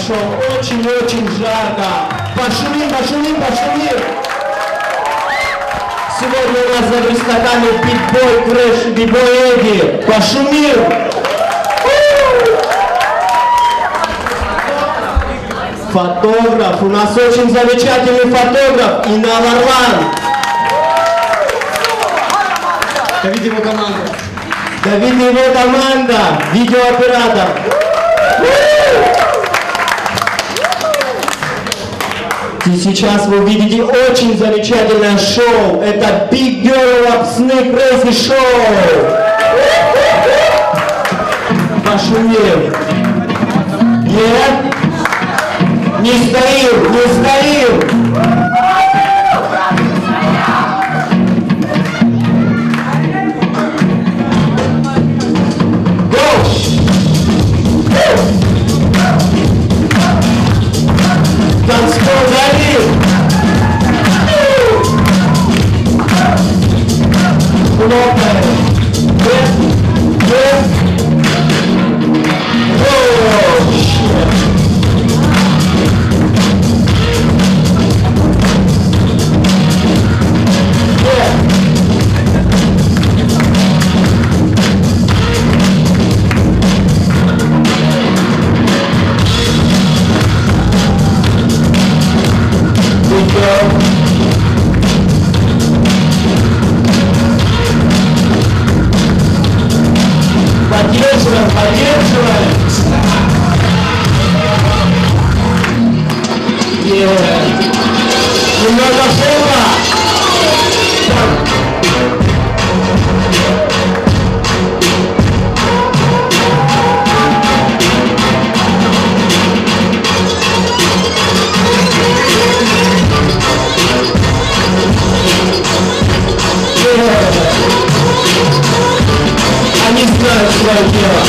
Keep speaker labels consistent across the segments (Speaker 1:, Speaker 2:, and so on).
Speaker 1: пошел очень-очень жарко. Пошумим, пошумим, пошумим. Сегодня у нас за верстаками битбой Крэш и битбой Эдди. Пошумим. Фотограф. У нас очень замечательный фотограф Инна Варлан.
Speaker 2: Давид его команда.
Speaker 1: Давид и его команда. Видеооператор. И сейчас вы увидите очень замечательное шоу. Это Big Girl Up Snake Crazy Show. Пошумим. Нет? Не стоим, не стоим. Танцпол залив. Хлопаем. Поддерживаем, поддерживаем. Немного шума. Они знают свое дело.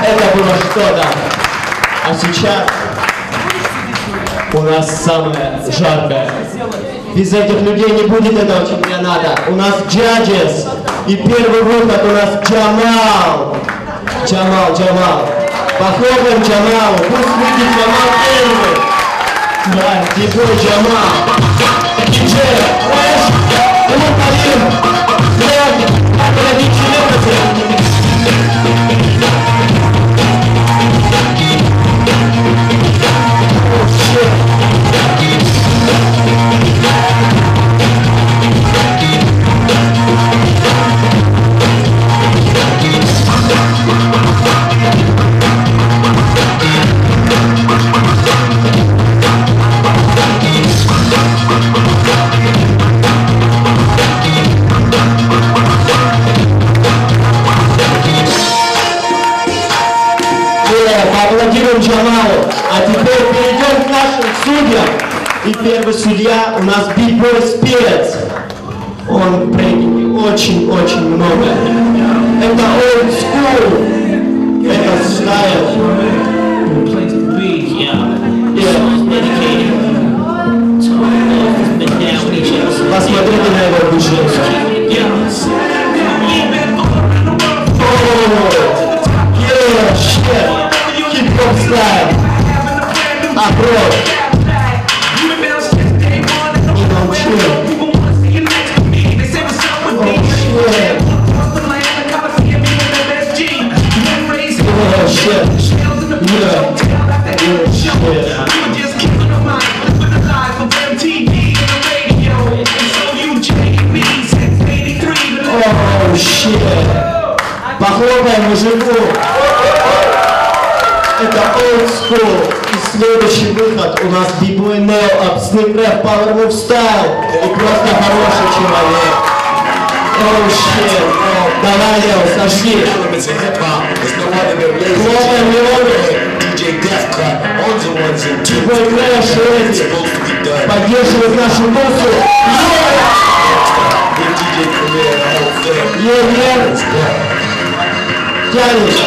Speaker 1: Это было что-то. А сейчас у нас самое жаркое. Без этих людей не будет этого чемпионата. У нас judges. И первый выход у нас Джамал. Джамал. Похлопаем Джамалу. Пусть выйдет Джамал первый. Да, тепло Джамал. Диджей, Крэш, Лупалин. Поаплодируем Джамалу. А теперь перейдем к нашим судьям. И первый судья у нас битбой Спец. Он в брейкинге очень-очень много. Это old school. Это стайл.
Speaker 3: Dedicated
Speaker 1: мужику. Это old school. И следующий выход у нас B-Boy Neo, Upsneak Rap, Power Move Style. И просто хороший человек. Oh shit. Давай, Leo, сожги. Кловер Леони. Твой Crash Ready. Поддерживает нашу музыку. Yeah. Тянешь.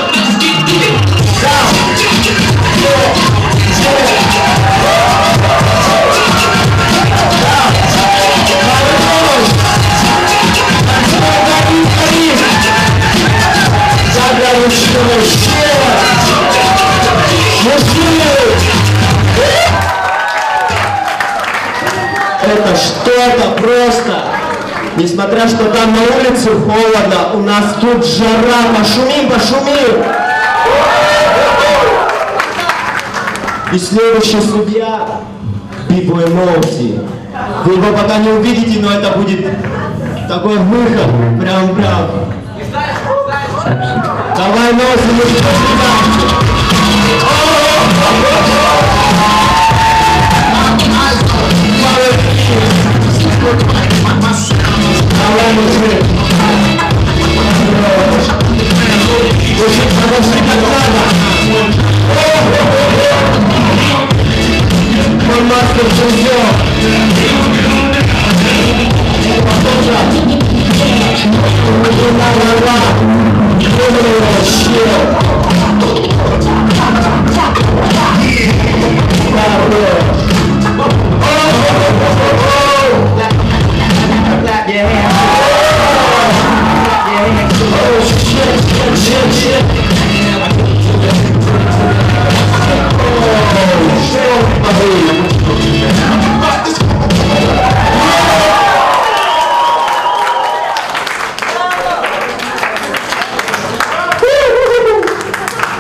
Speaker 1: Это что-то просто. Несмотря что там на улице холодно, у нас тут жара. Пошумим, пошумим. И следующий судья B-Boy Mousy. Вы его пока не увидите, но это будет такой выход. Прям. Давай, Mousy, мы тебя сюда. Давай, мужик. Очень хороший доклад. Мой мастер Джузё. Потом же.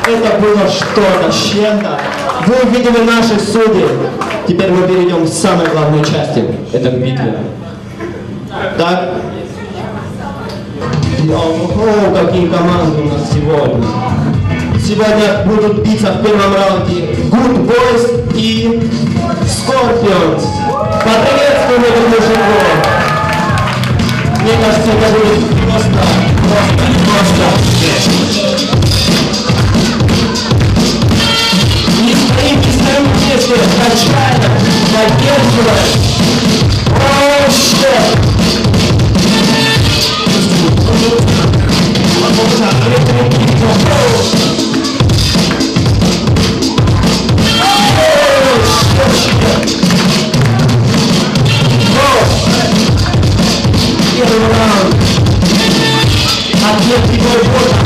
Speaker 1: Это было что-то с чем-то. Вы увидели наши судьи. Теперь мы перейдем к самой главной части. Это к битве. Так. О, какие команды у нас сегодня. Сегодня будут биться в первом раунде Good Boys и Scorpions. Поприветствуем этих мужиков. Мне кажется, это будет просто. Не стоим вместе, качаем, поддерживаем. О, shit! Первый раунд. Ответ его года.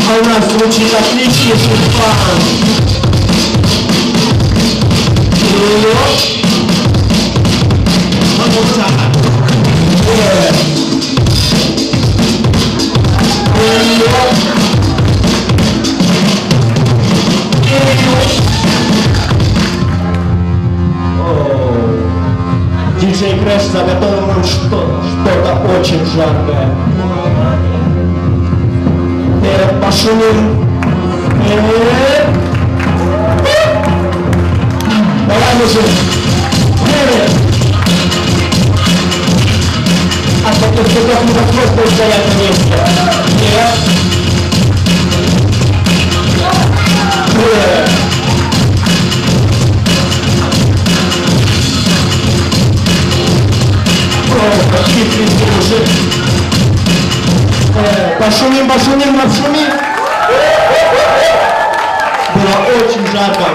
Speaker 1: А у нас звучит отличный фан. Диджей Крэш заготовил нам что-то очень жаркое. Пошумим. Давай, мужик. А потом все как невозможно стоять на месте. Нет. О, какие тряски, мужик. Пошумим, пошумим. Было очень жарко.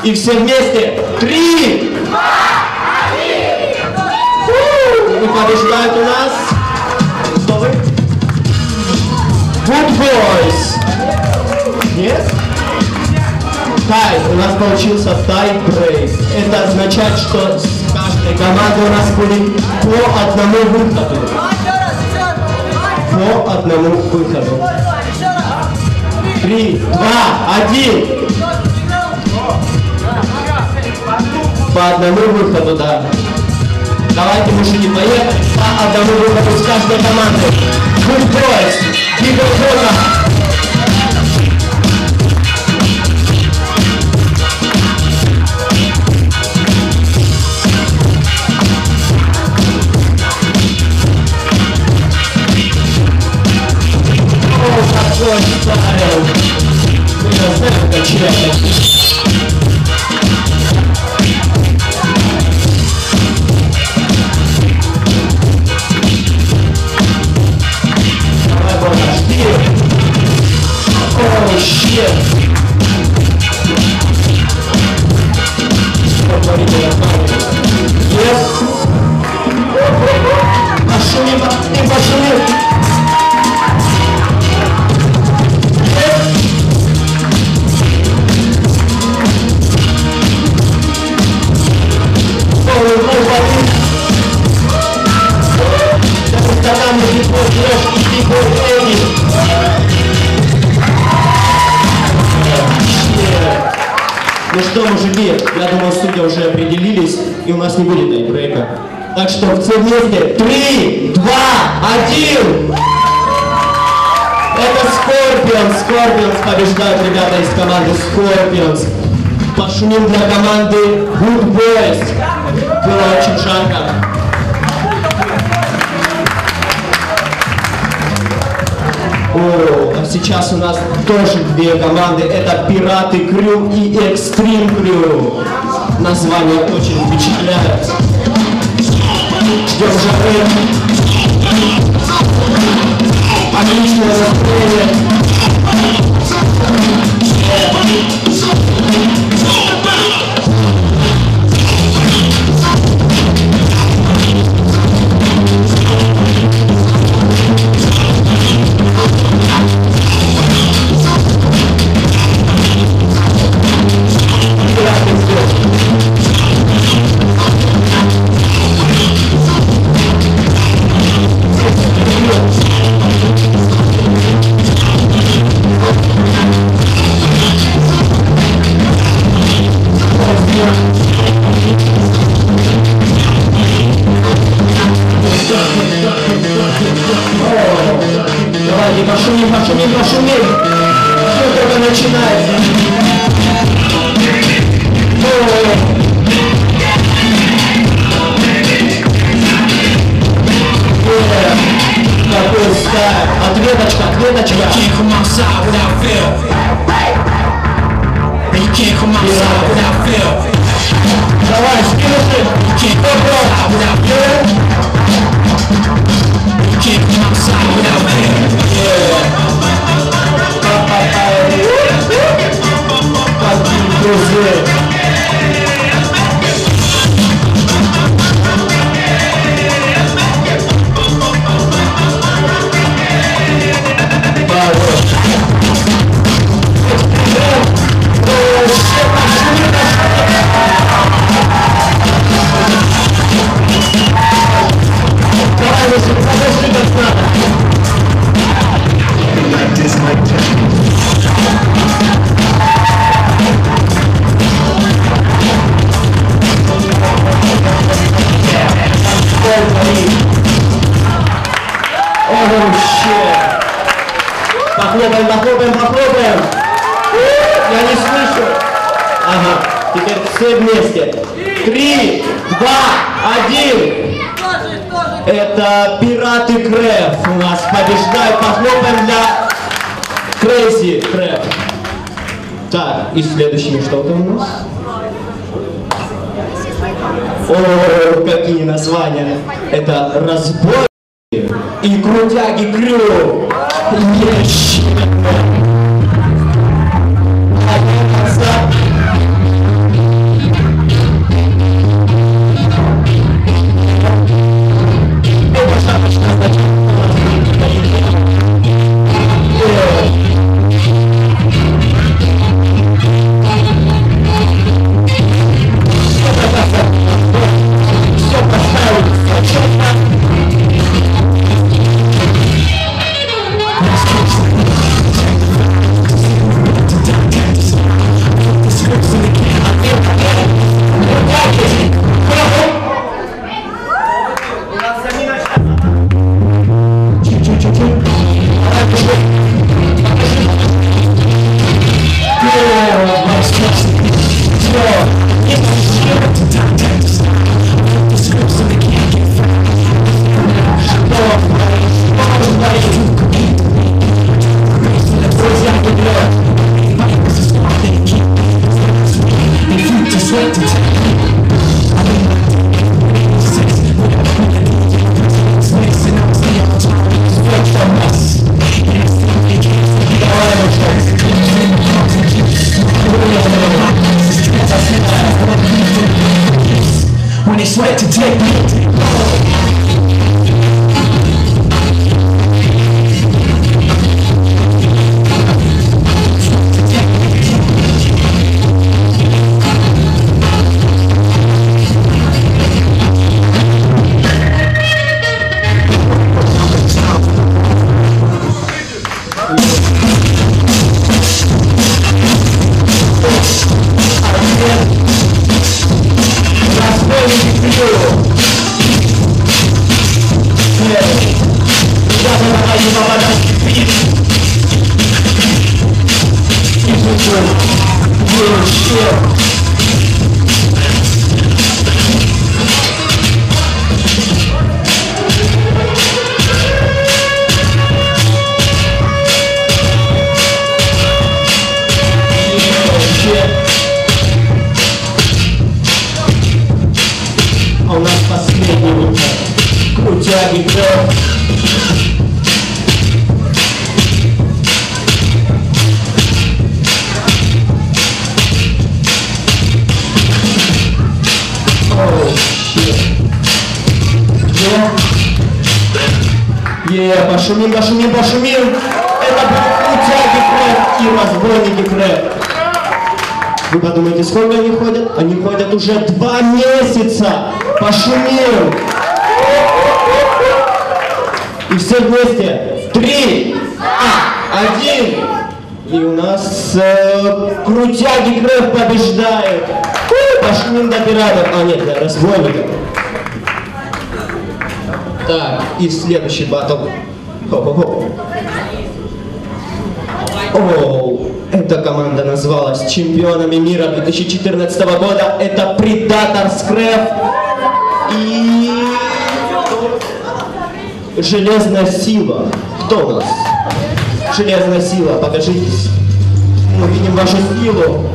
Speaker 1: И все вместе. 3, 2, 1. И побеждает у нас. Кто вы? Good Boys. Нет? Тай. У нас получился тай-брейк. Это означает, что с каждой командой у нас будет по одному выходу. По одному выходу. 3, 2, 1. По одному выходу, да. Давайте, мужики, поехали. По одному выходу с каждой команды. Good Boys. Микрофона. Какой стайл! Я знаю, как читать. Давай, Бога, жди! О, щет! Что творите, рассказывайте? Yes! Пошумим, пошумим! Ну что, мужики, я думаю, судьи уже определились, и у нас не будет тайбрейка. Так что все вместе. 3, 2, 1. Это Scorpions. Scorpions побеждают ребята из команды Scorpions. Пошумим для команды Good Boys. Было очень жарко. О, а сейчас у нас тоже две команды. Это Пираты Крю и Экстрим Крю. Название очень впечатляет. Ждем жары. Отличное настроение. Давайте пошумим, пошумим, пошумим. Все только начинается. Какой стайл. Ответочка, ответочка. Давай, скинути. Похлопаем, похлопаем, похлопаем. Я не слышу. Ага, теперь все вместе. 3, 2, 1. Это Пираты Крэп у нас побеждают. Похлопаем для Crazy Crab. Так, и следующими что-то у нас. О, какие названия. Это разбой и крутяги Крю.
Speaker 3: sweat to take. When it's sweat to take.
Speaker 1: А у нас последний крутяги Крэп. Пошумим, пошумим, пошумим. Это будут крутяги Крэп и разбойники Крэп. Вы подумаете, сколько они ходят? Они ходят уже 2 месяца. Пошумим. И все вместе. 3, 1. И у нас крутяги Крэп побеждают. Пошумим до пиратов. А нет, для разбойников. Так, и следующий батл. Оу, эта команда называлась чемпионами мира 2014 года. Это Predators Крэп и Железная Сила. Кто у нас? Железная Сила, покажитесь. Мы видим вашу силу.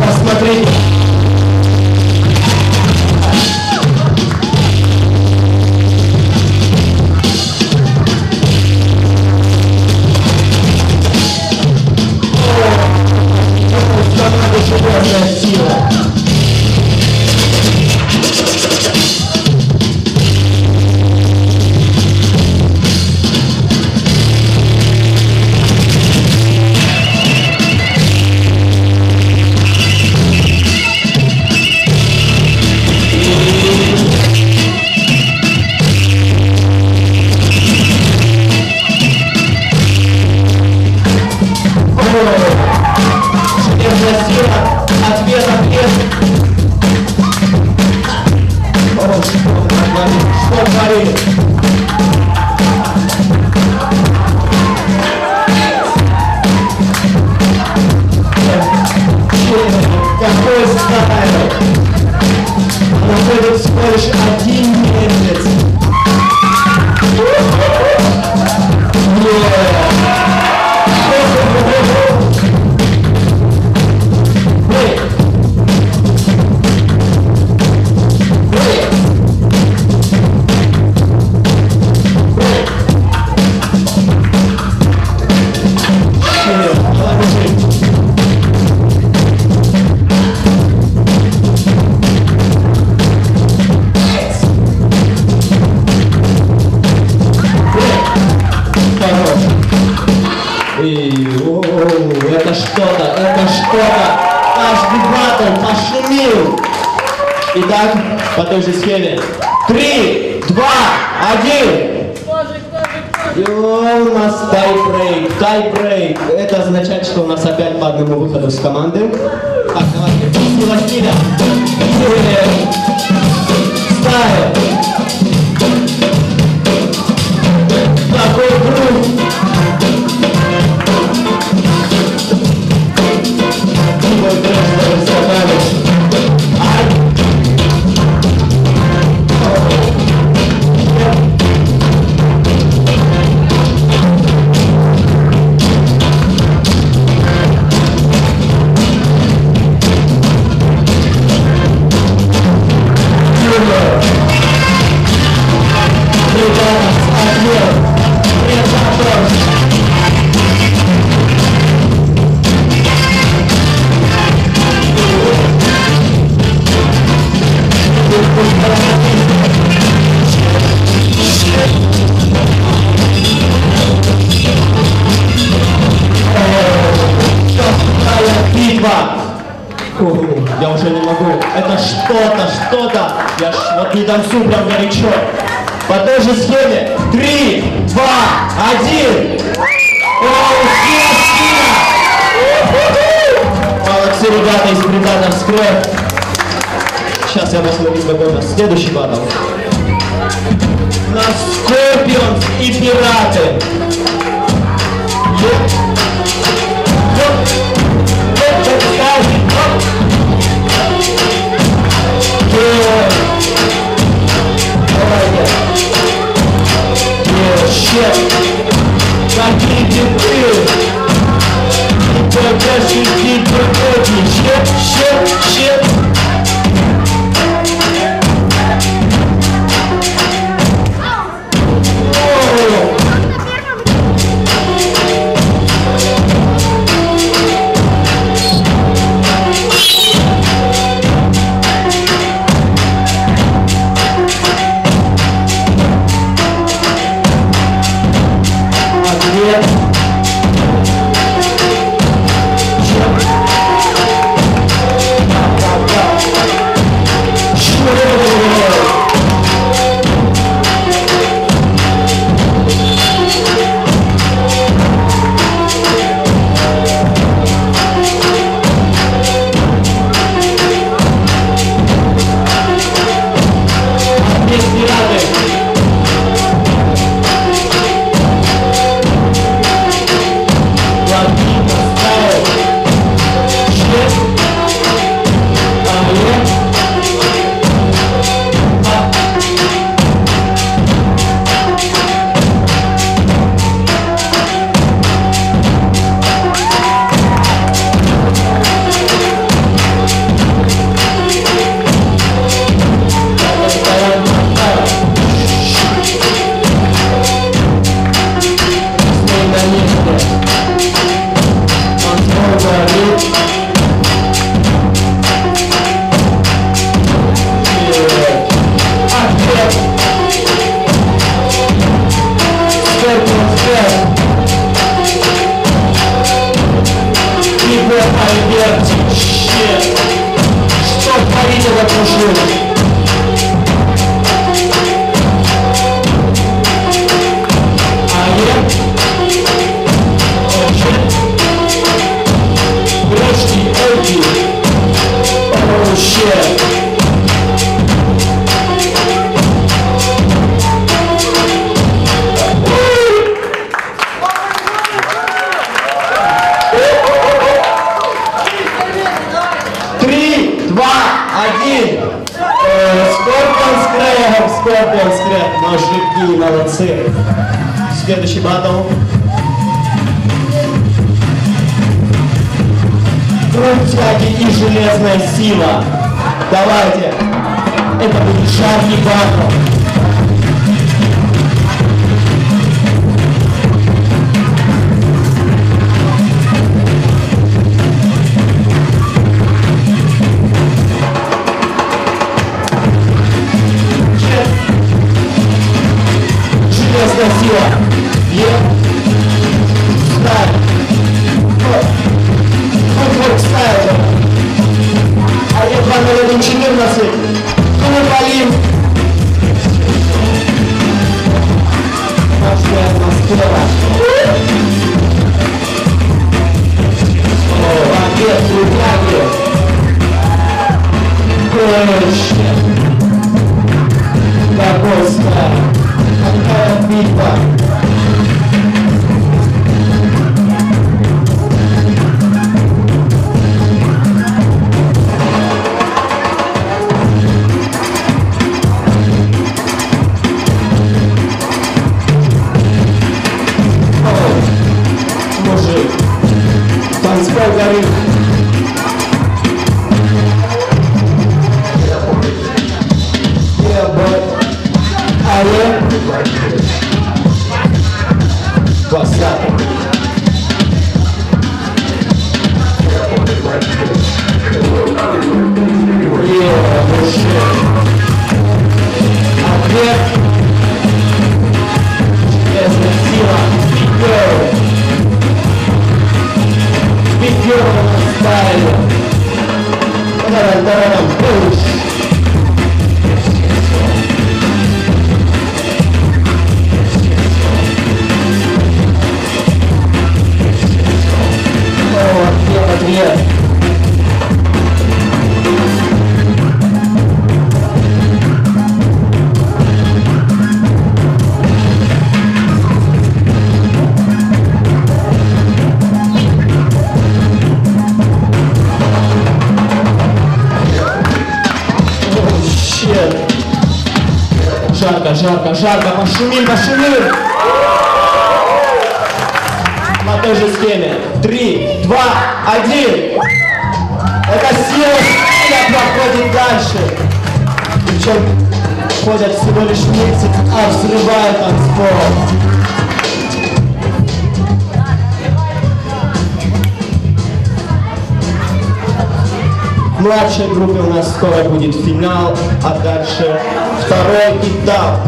Speaker 1: Посмотрите. Железная Сила. Железная Сила. Ответ, ответ. О, что творит? Что творит? Какой стайл? Она ходит всего лишь 1 месяц. Это что-то, это что-то. Каждый батл пошумил. Итак, по той же схеме. 3, 2, 1. И у нас тайбрейк, тайбрейк. Это означает, что у нас опять по одному выходу с команды. Так, давайте, сила стиля. Я ж вот не танцую прям горячо. По той же схеме. 3, 2, 1. Молодцы, ребята из Британов Скрэп. Сейчас я посмотрю, какой у нас следующий батл. У нас Скорпионс и Пираты. Какие дебри! Никогда сидит в работе! Щет! Скорпионс Скрэп, мужики, молодцы. Следующий батл. Крутяги и железная сила. Давайте. Это будет жаркий батл. Сила. Стайл. Вот стайл. А я 2:01:14. Ну, Полин. Пошли атмосфера. О, обед, трудяги. Короче. Какой стайл. Какая битва! Мужик, танцпол горит. Spirit. Жарко, жарко, жарко, пошумим, пошумим. По той же схеме. 3, 2, 1. Это сила стиля проходит дальше. Причем ходят всего лишь месяц, а взрывают танцпол. В младшей группе у нас скоро будет финал, а дальше второй этап.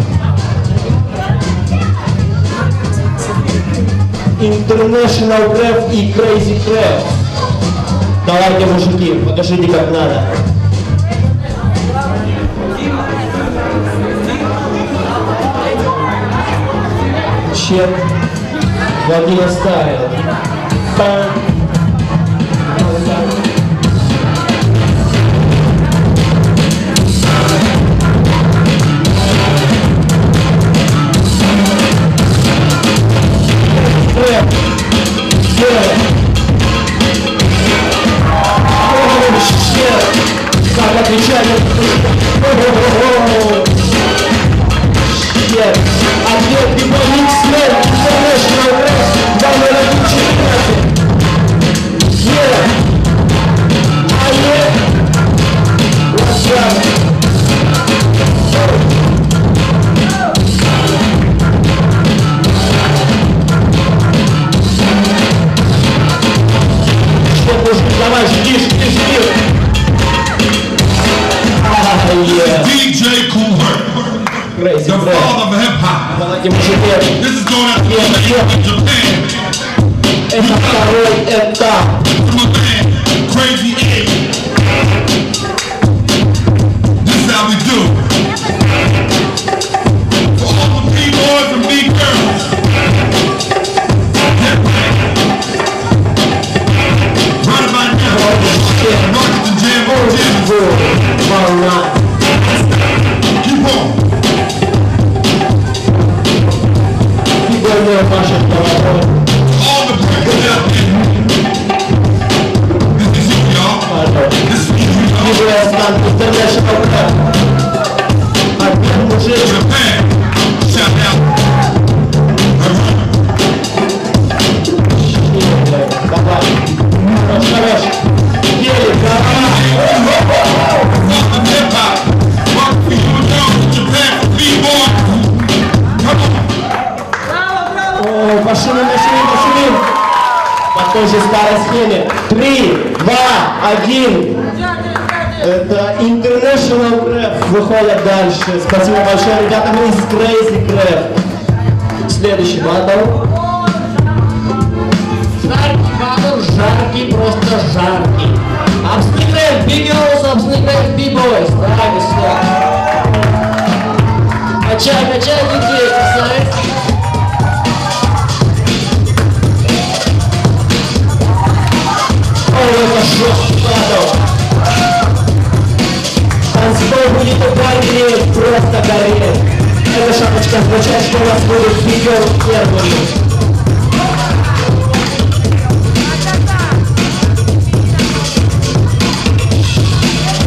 Speaker 1: International Craft и Crazy Craft. Давайте, мужики, покажите, как надо. Чек. Владимир ставил. Как отвечали? Ответ Бибоник Смел, International Craft, 20114. Давай, жди, жди, жди.
Speaker 4: DJ Kool Herc,
Speaker 1: Crazy
Speaker 4: the father of hip hop.
Speaker 1: Давайте, мужики.
Speaker 4: This is going out to Japan.
Speaker 1: Это второй этап.
Speaker 4: To my man, Crazy A. This is how we do. For all the B-boys and B-girls. Right about now, Rockets and Jam on Jam. Keep on. All the breakers out there. This is you, y'all. This is you, y'all.
Speaker 1: International Craft. Один мужик.
Speaker 4: Japan. Shout out.
Speaker 1: Давай. Хорош. Еле, давай.
Speaker 4: Welcome to hip hop. Welcome to you and y'all to Japan for B-boy. Come on.
Speaker 1: О, пошумим, пошумим, пошумим. По той же старой схеме. 3, 2, 1. Это International Craft выходят дальше. Спасибо большое, ребята, мы из Crazy Craft. Следующий батл. Жаркий батл, жаркий, просто жаркий. Обстрелять Big Girls, обстрелять B-Boys. Давайте сюда. Качай, качай детей, красавец. О, это жесткий батл. Танцпол будет гореть, просто гореть. Эта шапочка означает, что у нас будет Big Girls первыми.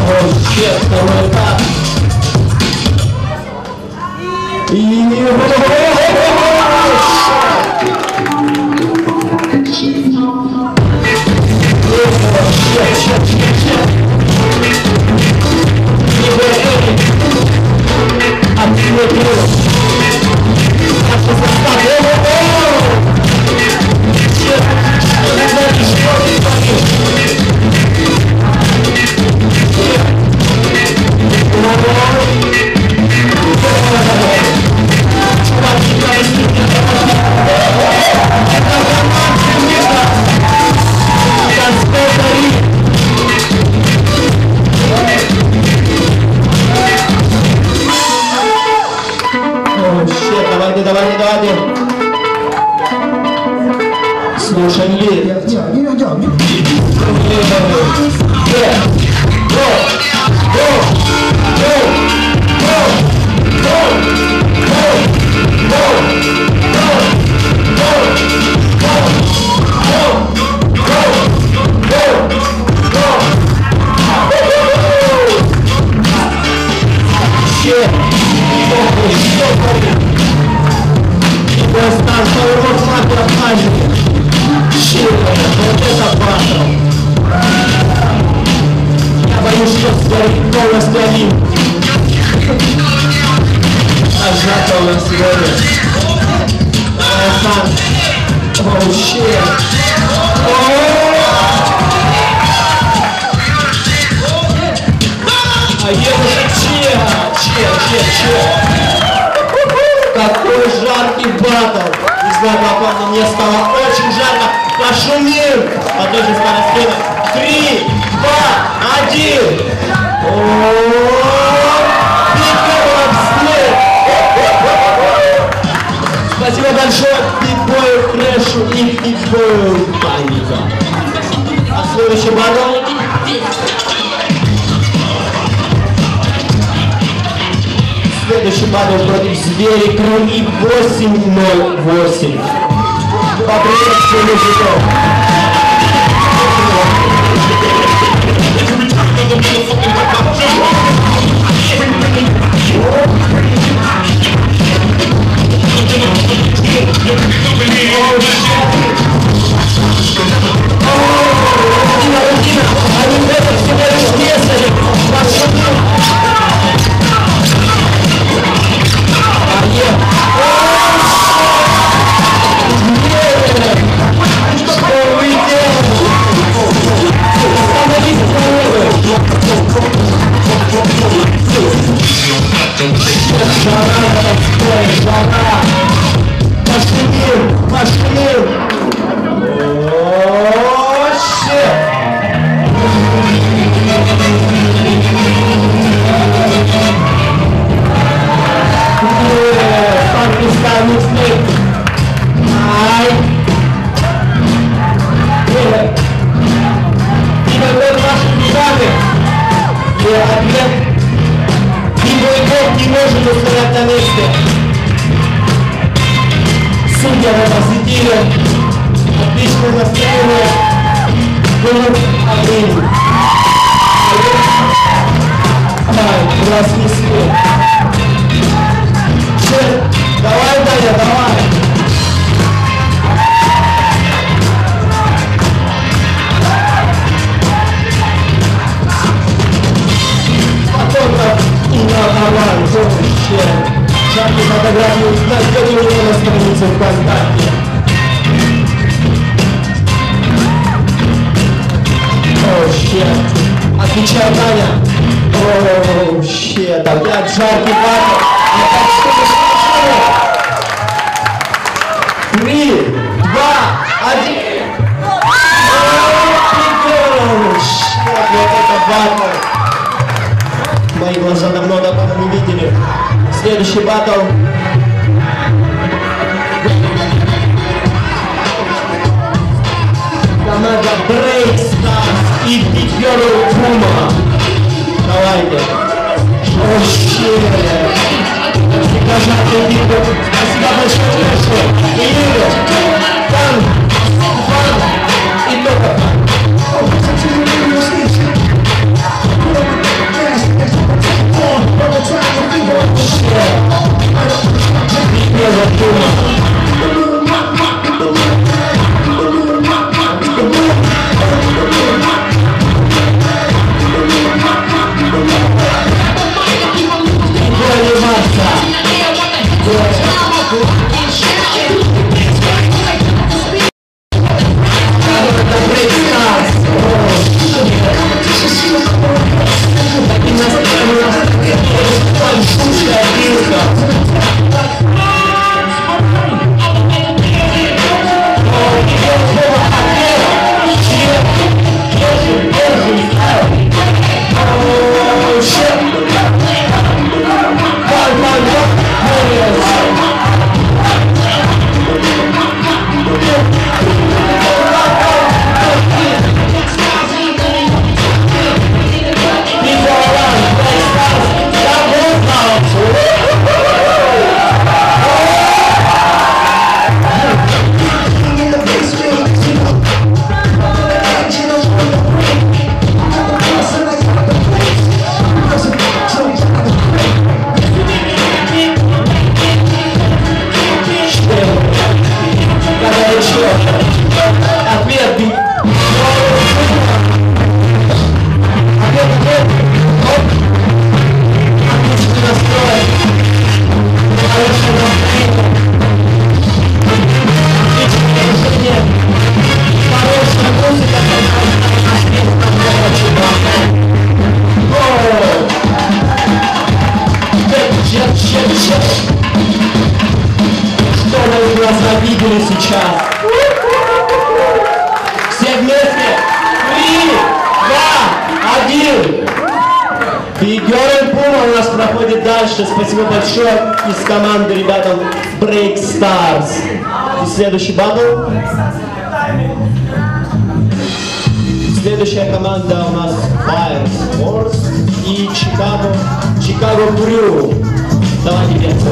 Speaker 1: О, щет, второй этап. Давайте. Слушай, Лид. shit. Oh, что творит? Твой стан, твоего флага обманет. Shit, вот это батл. Я боюсь, что сгорит полностью один. А жата у нас сегодня. Давай, Сан. Oh shit. А я че. Какой жаркий батл. Не знаю, как вам, но мне стало очень жарко. Пошумим. По той же скорости. 3, 2, 1. Спасибо большое Битбою Крэшу и Битбою Паника. А следующий батл. Следующий батл против Звери Крым 808. Поприветствую мужиков. Не может устоять на месте. Судья на посетили. Отличное настроение. Было один. Ай, разнесли. Давай, Даня, давай. Жаркие фотографии найдете у меня на странице ВКонтакте. О, щет. Отвечай, Таня. О, щет. Опять жаркий батл. Опять что-то. 3, 2, 1. О, щет, вот это батл. Мои глаза давно не видели. Следующий батл. Команда Break Stars и Big Girl Puma. Давайте. Спасибо большое, Крэшу. И Юрию. Фан. И только фан. Что мои глаза видели сейчас? Все вместе. 3, 2, 1. И Girl Puma у нас проходит дальше. Спасибо большое из команды ребятам Break Stars. И следующий батл. Следующая команда у нас Fire Force и Chicago Crew. Давайте петься.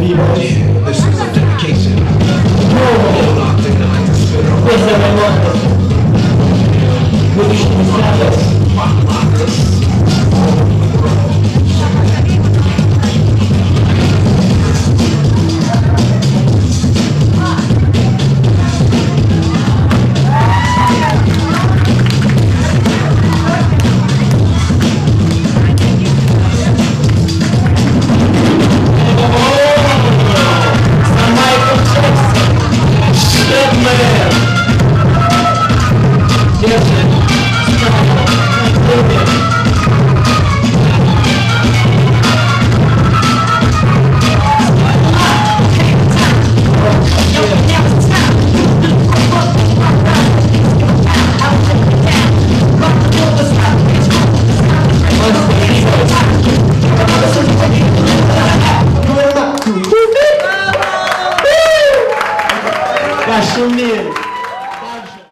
Speaker 1: B-boy.